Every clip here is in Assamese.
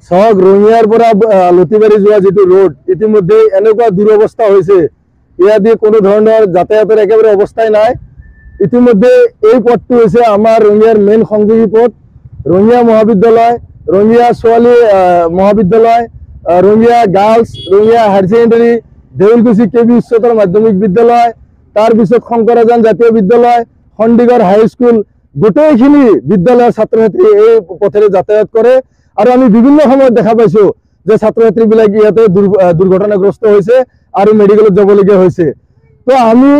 সহগ ৰঙিয়াৰ পৰা লতিবাৰী যোৱা যেটো ৰোড ইতিমধ্যে এনেকুৱা দুৰৱস্থা হৈছে ইয়াদি কোনো ধৰণৰ যাতায়াতৰ একেবাৰে অৱস্থাই নাই। ইতিমধ্যে এই পথটো হৈছে আমাৰ ৰঙিয়াৰ মেইন সংযোগী পথ। ৰঙিয়া মহাবিদ্যালয়, ৰঙিয়া ছোৱালী মহাবিদ্যালয়, Rangia girls, Rangia higher secondary, Deulkuchi KB উচ্চতৰ মাধ্যমিক বিদ্যালয়, তাৰপিছত শংকৰাজান জাতীয় বিদ্যালয়, সন্দিগড় হাইস্কুল, গোটেইখিনি বিদ্যালয়ৰ ছাত্ৰ ছাত্ৰী এই পথেৰে যাতায়াত কৰে। আৰু আমি বিভিন্ন সময়ত দেখা পাইছো যে ছাত্ৰ ছাত্ৰীবিলাক ইয়াতে দুৰ্ঘটনাগ্ৰস্ত হৈছে আৰু মেডিকেলত যাবলগীয়া হৈছে। তো আমি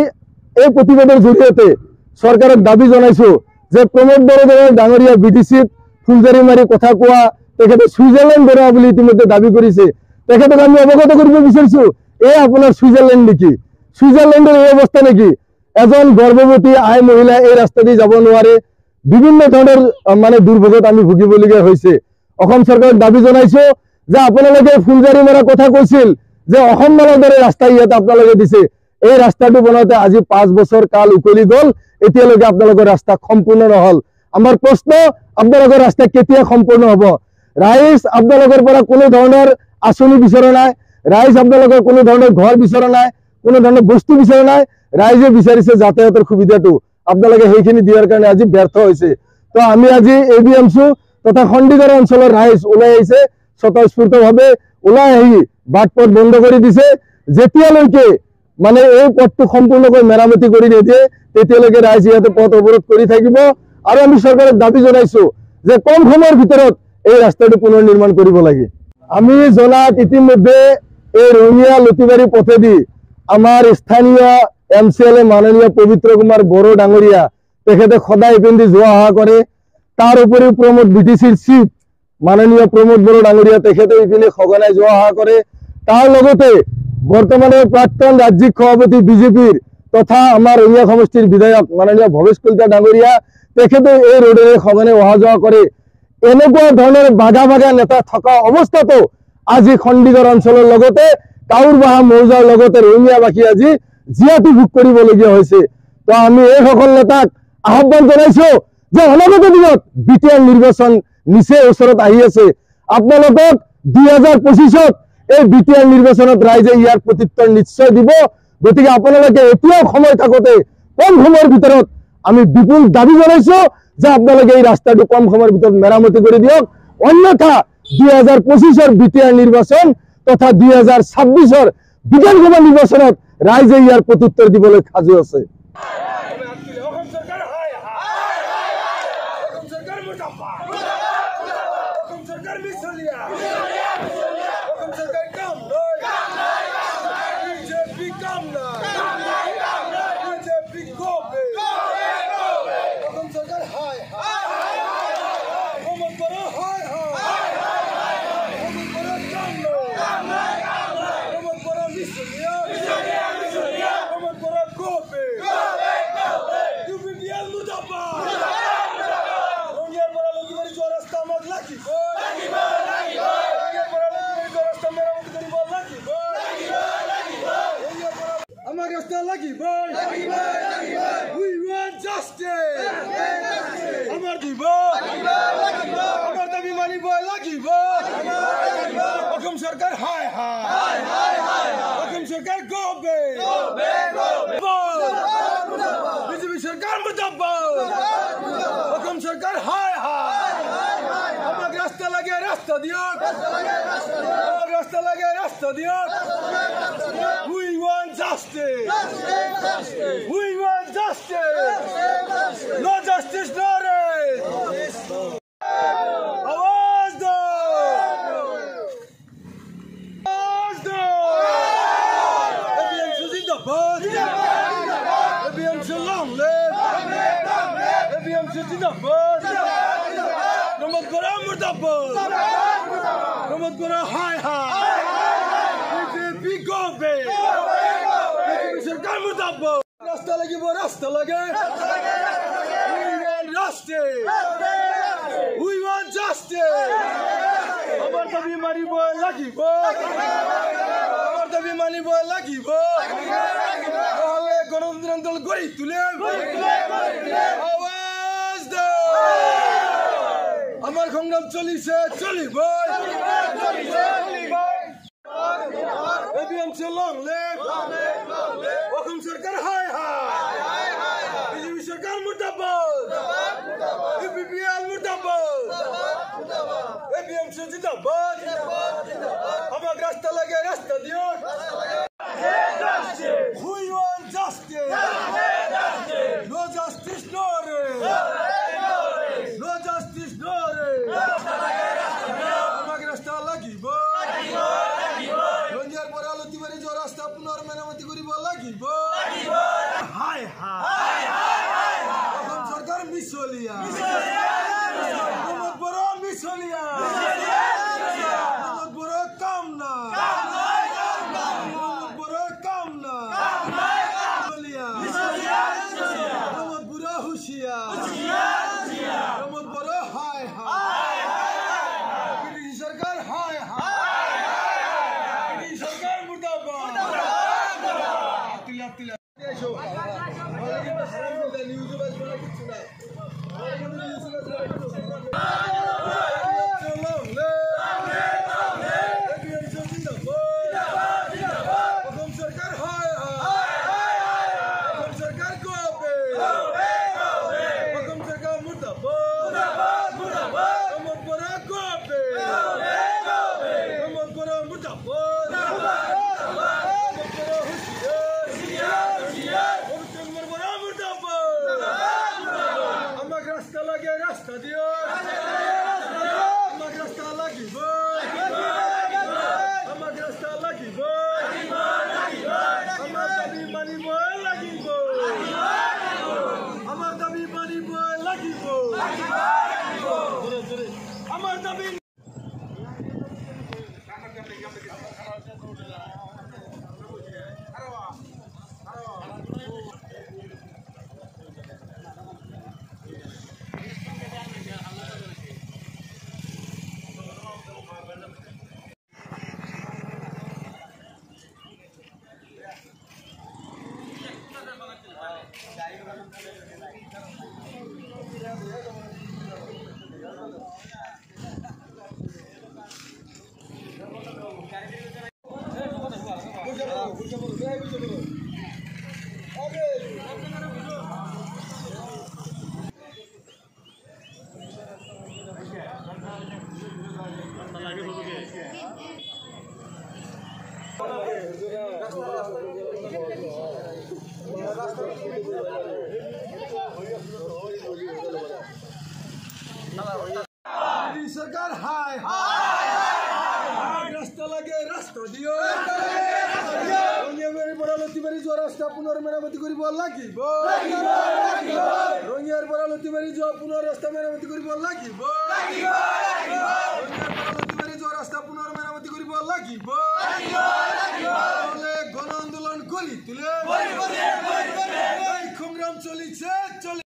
এই প্ৰতিবাদৰ জৰিয়তে চৰকাৰক দাবী জনাইছো যে প্ৰমোদ বৰদলৈ ডাঙৰীয়া বিটিচিত ফুলজাৰি মাৰি কথা কোৱা তেখেতে ছুইজাৰলেণ্ড বনোৱা বুলি ইতিমধ্যে দাবী কৰিছে। তেখেতক আমি অৱগত কৰিব বিচাৰিছো, এই আপোনাৰ ছুইজাৰলেণ্ড নেকি? ছুইজাৰলেণ্ডৰ এই অৱস্থা নেকি? এজন গৰ্ভৱতী আই মহিলা এই ৰাস্তা দি যাব নোৱাৰে, বিভিন্ন ধৰণৰ মানে দুৰ্ভোগত আমি ভুগিবলগীয়া হৈছে। অসম চৰকাৰক দাবী জনাইছো যে আপোনালোকে ফুলজাৰি মাৰা কথা কৈছিল যে অসম মানৰ দৰে ৰাস্তা ইয়াত আপোনালোকে দিছে, এই ৰাস্তাটো বনাওঁতে আজি 5 বছৰ কাল উকলি গ'ল, এতিয়ালৈকে আপোনালোকৰ ৰাস্তা সম্পূৰ্ণ নহল। আমাৰ প্ৰশ্ন, আপোনালোকৰ ৰাস্তা কেতিয়া সম্পূৰ্ণ হ'ব? ৰাইজ আপোনালোকৰ পৰা কোনো ধৰণৰ আঁচনি বিচৰা নাই, ৰাইজ আপোনালোকৰ কোনো ধৰণৰ ঘৰ বিচৰা নাই, কোনো ধৰণৰ বস্তু বিচৰা নাই। ৰাইজে বিচাৰিছে যাতায়াতৰ সুবিধাটো, আপোনালোকে সেইখিনি দিয়াৰ কাৰণে আজি ব্যৰ্থ হৈছে। তো আমি আজি ABMC তথা সন্দিগড় অঞ্চলৰ ৰাইজ ওলাই আহিছে, স্বতঃস্ফূৰ্তভাৱে ওলাই আহি বাট পথ বন্ধ কৰি দিছে। যেতিয়ালৈকে মানে এই পথটো সম্পূৰ্ণকৈ মেৰামতি কৰি নিদিয়ে তেতিয়ালৈকে ৰাইজ ইয়াতে পথ অৱৰোধ কৰি থাকিব। আৰু আমি চৰকাৰক দাবী জনাইছো যে কম সময়ৰ ভিতৰত এই ৰাস্তাটো পুনৰ নিৰ্মাণ কৰিব লাগে। আমি জনাত ইতিমধ্যে এই ৰঙিয়া লতিবাৰী পথেদি আমাৰ স্থানীয় MCLA মাননীয় পবিত্ৰ কুমাৰ বড়ো ডাঙৰীয়া তেখেতে সদায় ইপিন্ধি যোৱা অহা কৰে। তাৰ উপৰিও প্ৰমোদ BTCৰ চিফ মাননীয় প্ৰমোদ বড়ো ডাঙৰীয়া তেখেতে ইপিনে সঘনাই যোৱা অহা কৰে। তাৰ লগতে বৰ্তমানৰ প্ৰাক্তন ৰাজ্যিক সভাপতি BJPৰ তথা আমাৰ ৰঙিয়া সমষ্টিৰ বিধায়ক মাননীয় ভৱেশ কলিতা ডাঙৰীয়া তেখেতে এই ৰোডেৰে সঘনাই অহা যোৱা কৰে। এনেকুৱা ধৰণৰ বাগা বাগা নেতা থকা অৱস্থাতো আজি সন্দিগড় অঞ্চলৰ লগতে কাউৰবাহা মৌজাৰ লগতে ৰঙিয়াবাসী আজি জীয়াতু ভোগ কৰিবলগীয়া হৈছে। তো আমি এই সকল নেতাক আহ্বান জনাইছো যে অনাগত দিনত BTR নিৰ্বাচন নিচেই ওচৰত আহি আছে, আপোনালোকক 2025ত এই BTR নিৰ্বাচনত ৰাইজে ইয়াৰ প্ৰত্যুত্তৰ নিশ্চয় দিব। গতিকে আপোনালোকে এতিয়াও সময় থাকোতে কম সময়ৰ ভিতৰত আমি বিপুল দাবী জনাইছো যে আপোনালোকে এই ৰাস্তাটো কম সময়ৰ ভিতৰত মেৰামতি কৰি দিয়ক, অন্যথা 2025ৰ BTR নিৰ্বাচন তথা 2026ৰ বিধানসভা নিৰ্বাচনত ৰাইজে ইয়াৰ প্ৰত্যুত্তৰ দিবলৈ সাজু আছে। আমার সংগ্রাম চলিছে চলিব। long live অসম সরকার হায় হায় বিজেপি সরকার মুর্দাবাদ বিপিএল মুর্দাবাদ এপিএমসি জিন্দাবাদ আমাক রাস্তা লাগে রাস্তা দিও We want justice. No justice, no rain. No justice, no rain. আমাকে রাস্তা লাগিব রঞ্জিয়ার পরে আলতি বাড়ি যে রাস্তা পুনর মেরামতি করিব লাগিব হায় হায় অসম সরকার মিছলিয়া বড় মিছলিয়া বড় কাম না सरकार हाय हाय सरकार मुर्दाबाद सरकार हाय हाय रास्ता लगे रास्ता दियो রঙিয়ার বড়ালতি বাড়ি যে রাস্তা পুনর মেরামতি করিব লাগিব রঙিয়ার বড়ালতি বাড়ি যে পুনর রাস্তা মেরামতি করিব লাগিব রঙিয়ার বড়ালতি বাড়ি যে রাস্তা পুনর মেরামতি করিব লাগিব গণ আন্দোলন গলি তুলে সংগ্রাম চলিছে